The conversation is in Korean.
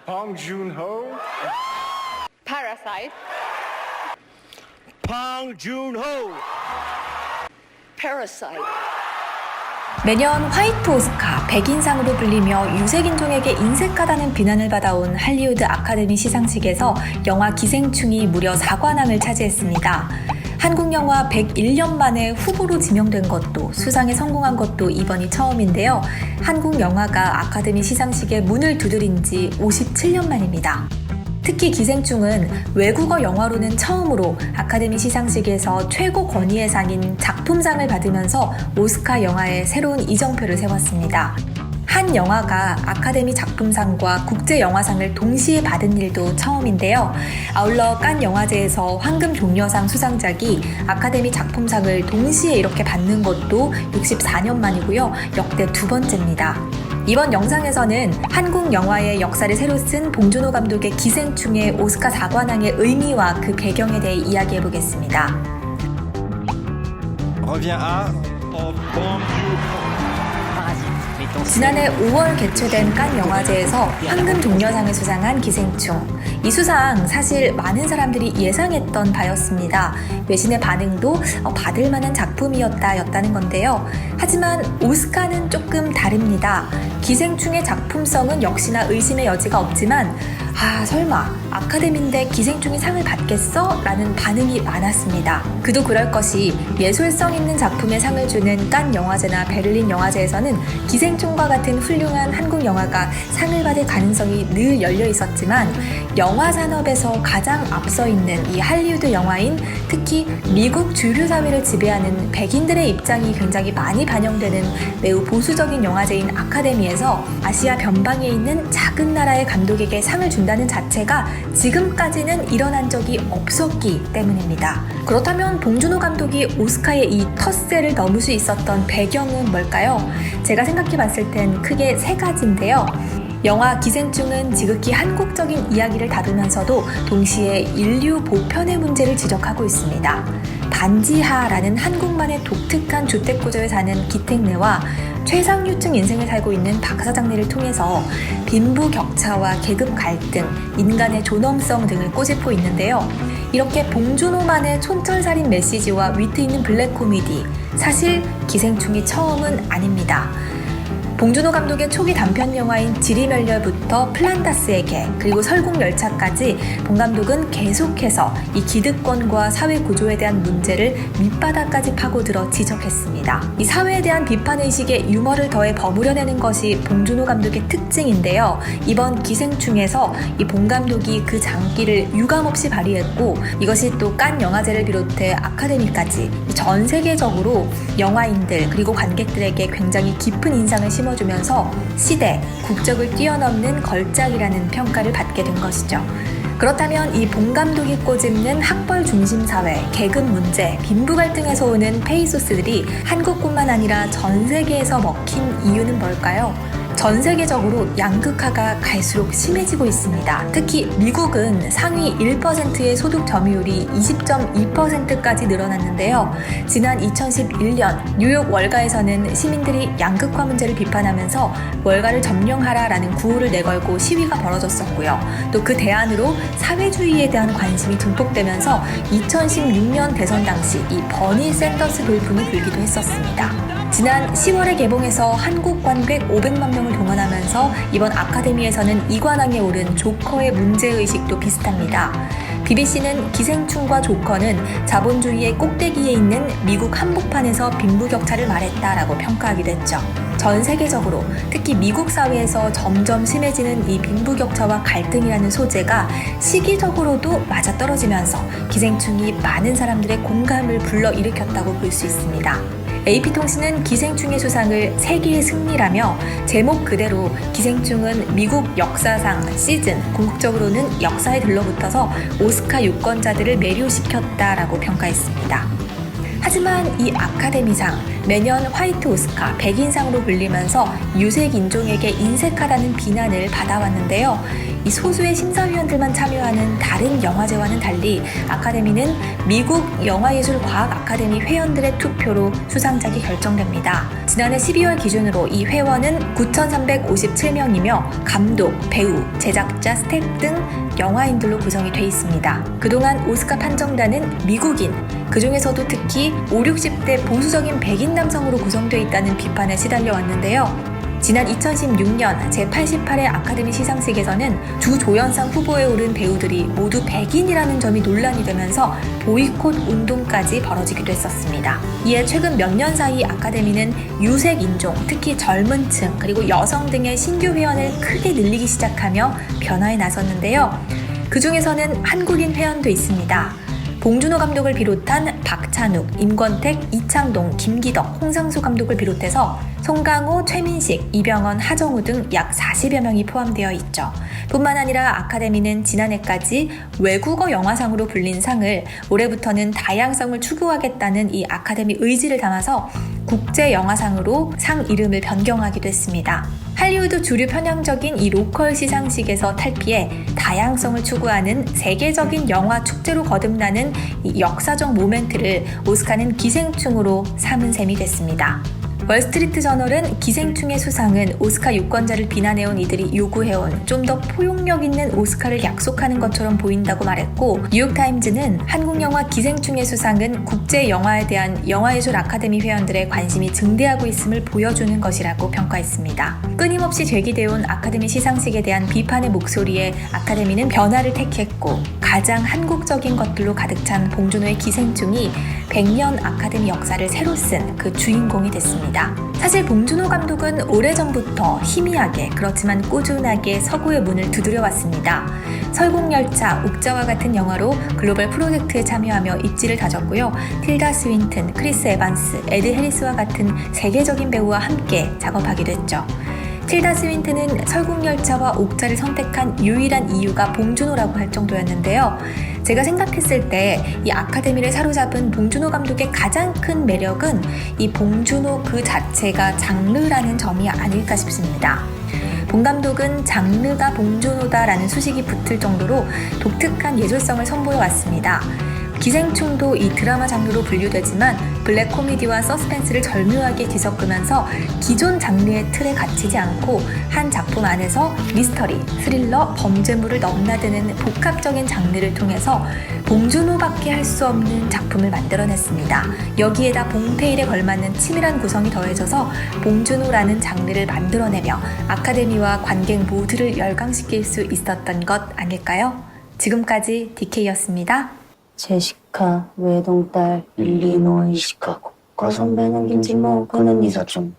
Bong Joon-ho. Parasite. Bong Joon-ho. Parasite. 매년 화이트 오스카, 백인상으로 불리며 유색인종에게 인색하다는 비난을 받아온 할리우드 아카데미 시상식에서 영화 기생충이 무려 4관왕을 차지했습니다. 한국 영화 101년 만에 후보로 지명된 것도 수상에 성공한 것도 이번이 처음인데요. 한국 영화가 아카데미 시상식에 문을 두드린 지 57년 만입니다. 특히 기생충은 외국어 영화로는 처음으로 아카데미 시상식에서 최고 권위의 상인 작품상을 받으면서 오스카 영화에 새로운 이정표를 세웠습니다. 한 영화가 아카데미 작품상과 국제영화상을 동시에 받은 일도 처음인데요. 아울러 칸 영화제에서 황금 종려상 수상작이 아카데미 작품상을 동시에 이렇게 받는 것도 64년 만이고요. 역대 두 번째입니다. 이번 영상에서는 한국 영화의 역사를 새로 쓴 봉준호 감독의 기생충의 오스카 4관왕의 의미와 그 배경에 대해 이야기해보겠습니다. Revient à Bong Joon-ho. 지난해 5월 개최된 칸 영화제에서 황금 종려상을 수상한 기생충. 이 수상 사실 많은 사람들이 예상했던 바였습니다. 외신의 반응도 받을 만한 작품이었다는 건데요. 하지만 오스카는 조금 다릅니다. 기생충의 작품성은 역시나 의심의 여지가 없지만 설마 아카데미인데 기생충이 상을 받겠어? 라는 반응이 많았습니다. 그도 그럴 것이 예술성 있는 작품에 상을 주는 칸 영화제나 베를린 영화제에서는 기생충과 같은 훌륭한 한국 영화가 상을 받을 가능성이 늘 열려 있었지만 영화 산업에서 가장 앞서 있는 이 할리우드 영화인 특히 미국 주류 사회를 지배하는 백인들의 입장이 굉장히 많이 반영되는 매우 보수적인 영화제인 아카데미에서 아시아 변방에 있는 작은 나라의 감독에게 상을 준다는 자체가 지금까지는 일어난 적이 없었기 때문입니다. 그렇다면 봉준호 감독이 오스카의 이 텃세를 넘을 수 있었던 배경은 뭘까요? 제가 생각해 봤을 땐 크게 세 가지인데요. 영화 기생충은 지극히 한국적인 이야기를 다루면서도 동시에 인류 보편의 문제를 지적하고 있습니다. 반지하라는 한국만의 독특한 주택구조에 사는 기택내와 최상류층 인생을 살고 있는 박사장내를 통해서 빈부격차와 계급 갈등, 인간의 존엄성 등을 꼬집고 있는데요. 이렇게 봉준호만의 촌철살인 메시지와 위트 있는 블랙 코미디, 사실 기생충이 처음은 아닙니다. 봉준호 감독의 초기 단편 영화인 지리멸렬부터 플란다스에게 그리고 설국열차까지 봉 감독은 계속해서 이 기득권과 사회 구조에 대한 문제를 밑바닥까지 파고들어 지적했습니다. 이 사회에 대한 비판의식에 유머를 더해 버무려내는 것이 봉준호 감독의 특징인데요. 이번 기생충에서 이 봉 감독이 그 장기를 유감없이 발휘했고 이것이 또 칸 영화제를 비롯해 아카데미까지 전 세계적으로 영화인들 그리고 관객들에게 굉장히 깊은 인상을 심어주면서 시대, 국적을 뛰어넘는 걸작이라는 평가를 받게 된 것이죠. 그렇다면 이 봉 감독이 꼬집는 학벌 중심 사회, 계급 문제, 빈부 갈등에서 오는 페이소스들이 한국뿐만 아니라 전 세계에서 먹힌 이유는 뭘까요? 전 세계적으로 양극화가 갈수록 심해지고 있습니다. 특히 미국은 상위 1%의 소득 점유율이 20.2%까지 늘어났는데요. 지난 2011년 뉴욕 월가에서는 시민들이 양극화 문제를 비판하면서 월가를 점령하라라는 구호를 내걸고 시위가 벌어졌었고요. 또 그 대안으로 사회주의에 대한 관심이 증폭되면서 2016년 대선 당시 이 버니 샌더스 돌풍이 불기도 했었습니다. 지난 10월에 개봉해서 한국 관객 500만 명을 동원하면서 이번 아카데미에서는 2관왕에 오른 조커의 문제의식도 비슷합니다. BBC는 기생충과 조커는 자본주의의 꼭대기에 있는 미국 한복판에서 빈부격차를 말했다라고 평가하기도 했죠. 전 세계적으로 특히 미국 사회에서 점점 심해지는 이 빈부격차와 갈등이라는 소재가 시기적으로도 맞아떨어지면서 기생충이 많은 사람들의 공감을 불러일으켰다고 볼 수 있습니다. AP통신은 기생충의 수상을 세계의 승리라며 제목 그대로 기생충은 미국 역사상 시즌, 궁극적으로는 역사에 들러붙어서 오스카 유권자들을 매료시켰다라고 평가했습니다. 하지만 이 아카데미상 매년 화이트 오스카, 백인상으로 불리면서 유색 인종에게 인색하다는 비난을 받아왔는데요. 이 소수의 심사위원들만 참여하는 다른 영화제와는 달리 아카데미는 미국 영화예술과학 아카데미 회원들의 투표로 수상작이 결정됩니다. 지난해 12월 기준으로 이 회원은 9,357명이며 감독, 배우, 제작자, 스태프 등 영화인들로 구성이 돼 있습니다. 그동안 오스카 판정단은 미국인, 그 중에서도 특히 5, 60대 보수적인 백인 남성으로 구성되어 있다는 비판에 시달려 왔는데요. 지난 2016년 제88회 아카데미 시상식에서는 주조연상 후보에 오른 배우들이 모두 백인이라는 점이 논란이 되면서 보이콧 운동까지 벌어지기도 했었습니다. 이에 최근 몇 년 사이 아카데미는 유색 인종, 특히 젊은 층, 그리고 여성 등의 신규 회원을 크게 늘리기 시작하며 변화에 나섰는데요. 그 중에서는 한국인 회원도 있습니다. 봉준호 감독을 비롯한 박찬욱, 임권택, 이창동, 김기덕, 홍상수 감독을 비롯해서 송강호, 최민식, 이병헌, 하정우 등 약 40여 명이 포함되어 있죠. 뿐만 아니라 아카데미는 지난해까지 외국어 영화상으로 불린 상을 올해부터는 다양성을 추구하겠다는 이 아카데미 의지를 담아서 국제 영화상으로 상 이름을 변경하기도 했습니다. 할리우드 주류 편향적인 이 로컬 시상식에서 탈피해 다양성을 추구하는 세계적인 영화 축제로 거듭나는 이 역사적 모멘트를 오스카는 기생충으로 삼은 셈이 됐습니다. 월스트리트 저널은 기생충의 수상은 오스카 유권자를 비난해온 이들이 요구해온 좀 더 포용력 있는 오스카를 약속하는 것처럼 보인다고 말했고, 뉴욕타임즈는 한국 영화 기생충의 수상은 국제 영화에 대한 영화예술 아카데미 회원들의 관심이 증대하고 있음을 보여주는 것이라고 평가했습니다. 끊임없이 제기되어온 아카데미 시상식에 대한 비판의 목소리에 아카데미는 변화를 택했고, 가장 한국적인 것들로 가득 찬 봉준호의 기생충이 100년 아카데미 역사를 새로 쓴 그 주인공이 됐습니다. 사실 봉준호 감독은 오래전부터 희미하게 그렇지만 꾸준하게 서구의 문을 두드려왔습니다. 설국열차, 옥자와 같은 영화로 글로벌 프로젝트에 참여하며 입지를 다졌고요. 틸다 스윈튼, 크리스 에반스, 에드 해리스와 같은 세계적인 배우와 함께 작업하기도 했죠. 틸다 스윈튼은 설국열차와 옥자를 선택한 유일한 이유가 봉준호라고 할 정도였는데요. 제가 생각했을 때 이 아카데미를 사로잡은 봉준호 감독의 가장 큰 매력은 이 봉준호 그 자체가 장르라는 점이 아닐까 싶습니다. 봉 감독은 장르가 봉준호다라는 수식이 붙을 정도로 독특한 예술성을 선보여왔습니다. 기생충도 이 드라마 장르로 분류되지만 블랙 코미디와 서스펜스를 절묘하게 뒤섞으면서 기존 장르의 틀에 갇히지 않고 한 작품 안에서 미스터리, 스릴러, 범죄물을 넘나드는 복합적인 장르를 통해서 봉준호밖에 할 수 없는 작품을 만들어냈습니다. 여기에다 봉테일에 걸맞는 치밀한 구성이 더해져서 봉준호라는 장르를 만들어내며 아카데미와 관객 모두를 열광시킬 수 있었던 것 아닐까요? 지금까지 DK였습니다. 제시카 외동딸 일리노이 시카고 과선배는 김진모 그는 이사촌